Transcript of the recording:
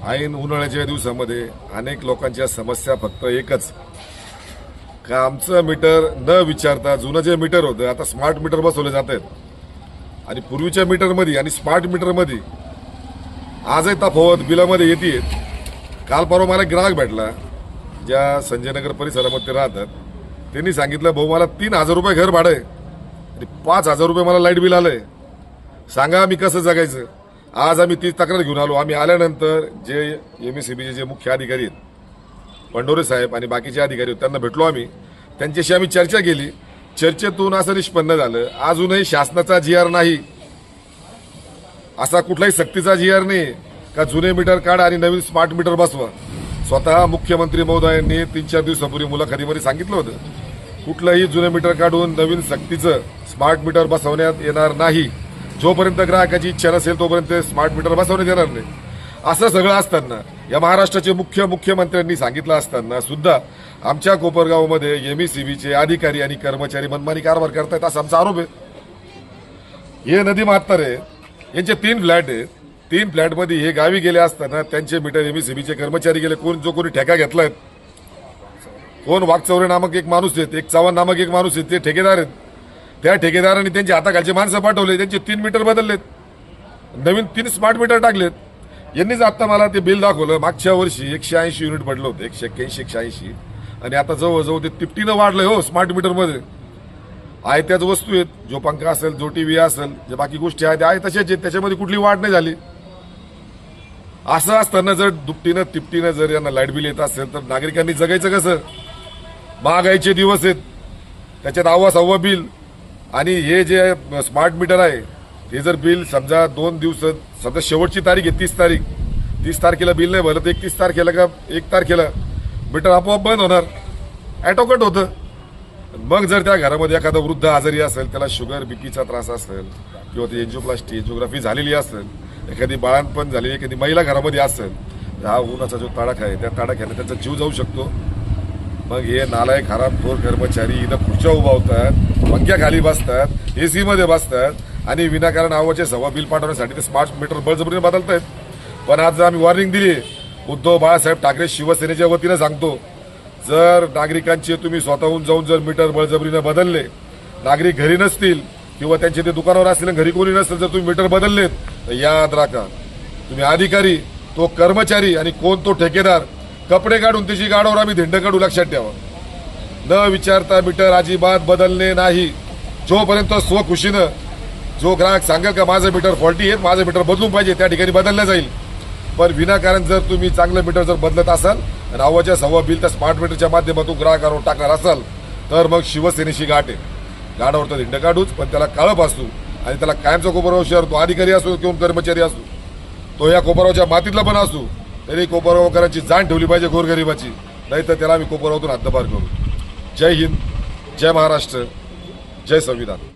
ऐन उन्हाळ्याच्या दिवसामध्ये अनेक लोकांच्या समस्या फक्त एकच का आमचं मीटर न विचारता जुनं जे मीटर होतं आता स्मार्ट मीटर बसवले जात आहेत आणि पूर्वीच्या मीटरमध्ये आणि स्मार्ट मीटरमध्ये आजही तफावत बिलामध्ये येते। काल परवा मला ग्राहक भेटला ज्या संजयनगर परिसरामध्ये राहतात, त्यांनी सांगितलं भाऊ मला 3,000 रुपये घर भाडं आहे आणि 5,000 रुपये मला लाईट बिल आलंय, सांगा मी कसं जगायचं। आज आम्ही तीच तक्रार घेऊन आलो। आम्ही आल्यानंतर जे एमएससीबीचे जे मुख्य अधिकारी आहेत पंडोरे साहेब आणि बाकीचे अधिकारी आहेत त्यांना भेटलो। आम्ही त्यांच्याशी आम्ही चर्चा केली। चर्चेतून असं निष्पन्न झालं अजूनही शासनाचा जीआर नाही, असा कुठलाही सक्तीचा जीआर नाही का जुने मीटर काढा आणि नवीन स्मार्ट मीटर बसवा। स्वतः मुख्यमंत्री महोदयांनी 3-4 दिवसापूर्वी मुलाखतीमध्ये सांगितलं होतं कुठलंही जुने मीटर काढून नवीन सक्तीचं स्मार्ट मीटर बसवण्यात येणार नाही। जोपर्यंत ग्राहकाची इच्छा नसेल तोपर्यंत स्मार्ट मीटर बसवण्यात येणार नाही। असं सगळं असताना या महाराष्ट्राचे मुख्यमंत्र्यांनी सांगितलं असताना सुद्धा आमच्या कोपरगावमध्ये एमएससीबीचे अधिकारी आणि कर्मचारी मनमानी कारभार करतायत असा आमचा आरोप आहे। हे नदी म्हातारे यांचे 3 फ्लॅट आहेत। 3 फ्लॅटमध्ये हे गावी गेले असताना त्यांचे मीटर एमएससीबीचे कर्मचारी गेले। कोणी ठेका घेतलाय, कोण वाघचौरे नामक एक माणूस आहेत, एक चव्हाण नामक एक माणूस आहेत, ते ठेकेदार आहेत। त्या ठेकेदारांनी त्यांच्या हाताखालचे माणसं पाठवले, त्यांचे 3 मीटर बदललेत, नवीन 3 स्मार्ट मीटर टाकलेत। यांनीच आता मला ते बिल दाखवलं। मागच्या वर्षी 180 युनिट पडलं होतं, 181-180, आणि आता जवळजवळ ते तिपटीनं वाढलंय हो। स्मार्ट मीटरमध्ये आहे त्याच वस्तू आहेत, जो पंखा असेल, जो टीव्ही असेल, जे बाकी गोष्टी आहेत आहे तशाच आहेत, त्याच्यामध्ये कुठली वाढ नाही झाली। असं असताना जर दुपटीनं तिपटीनं जर यांना लाईट बिल येत असेल तर नागरिकांनी जगायचं कसं? महागाईचे दिवस आहेत, त्याच्यात 1.25 बिल, आणि हे जे स्मार्ट मीटर आहे ते जर बिल समजा 2 दिवसात, समजा शेवटची तारीख आहे 30 तारखेला बिल नाही भरलं तर 31 तारखेला का 1 तारखेला मीटर आपोआप बंद होणार, ॲटोकट होतं। मग जर त्या घरामध्ये एखादा वृद्ध आजारी असेल, त्याला शुगर बीपीचा त्रास असेल किंवा ती एन्जिओग्राफी झालेली असेल, एखादी बाळंतपण झाली, एखादी महिला घरामध्ये असेल, हा उन्हाचा जो तडाखा आहे त्या तडाख्याने त्यांचा जीव जाऊ शकतो। मग हे नालायक हरामखोर कर्मचारी इथं खुर्च्या उभावतात, पंख्याखाली बसतात, एसी मध्ये बसतात आणि विनाकारण आवाचे सव्वा बिल पाठवण्यासाठी ते स्मार्ट मीटर बळजबरीने बदलतायत। पण आज आम्ही वॉर्निंग दिली, उद्धव बाळासाहेब ठाकरे शिवसेनेच्या वतीनं सांगतो, जर नागरिकांचे तुम्ही स्वतःहून जाऊन जर मीटर बळजबरीने बदलले, नागरिक घरी नसतील किंवा त्यांचे ते दुकानावर असतील घरी कोणी नसेल, जर तुम्ही मीटर बदललेत तर याद राखा तुम्ही अधिकारी, तो कर्मचारी आणि कोण तो ठेकेदार कपडे काढून त्याची गाडीवर आम्ही धिंड काढू। लक्षात ठेवा, न विचारता मीटर अजिबात बदलणे नाही। जोपर्यंत स्वखुशीनं जो ग्राहक सांगेल का माझं मीटर फॉल्टी आहे, माझं मीटर बदलून पाहिजे, त्या ठिकाणी बदललं जाईल। पण विनाकारण जर तुम्ही चांगलं मीटर जर बदलत असाल आणि 1.25 बिल त्या स्मार्ट मीटरच्या माध्यमातून ग्राहकांवर टाकणार असाल तर मग शिवसेनेशी गाठ आहे। गाडावर तर धिंड काढूच, पण त्याला कळप असतो आणि त्याला कायमचा कोपरगाव शहर, तो अधिकारी असो किंवा कर्मचारी असो, तो या कोपरगावच्या मातीतला पण असो, तरी कोपरगावकरांची जाण ठेवली पाहिजे गोरगरिबाची, नाही तर त्याला आम्ही कोपरगावातून हद्दपार करू। जय हिंद, जय महाराष्ट्र, जय संविधान।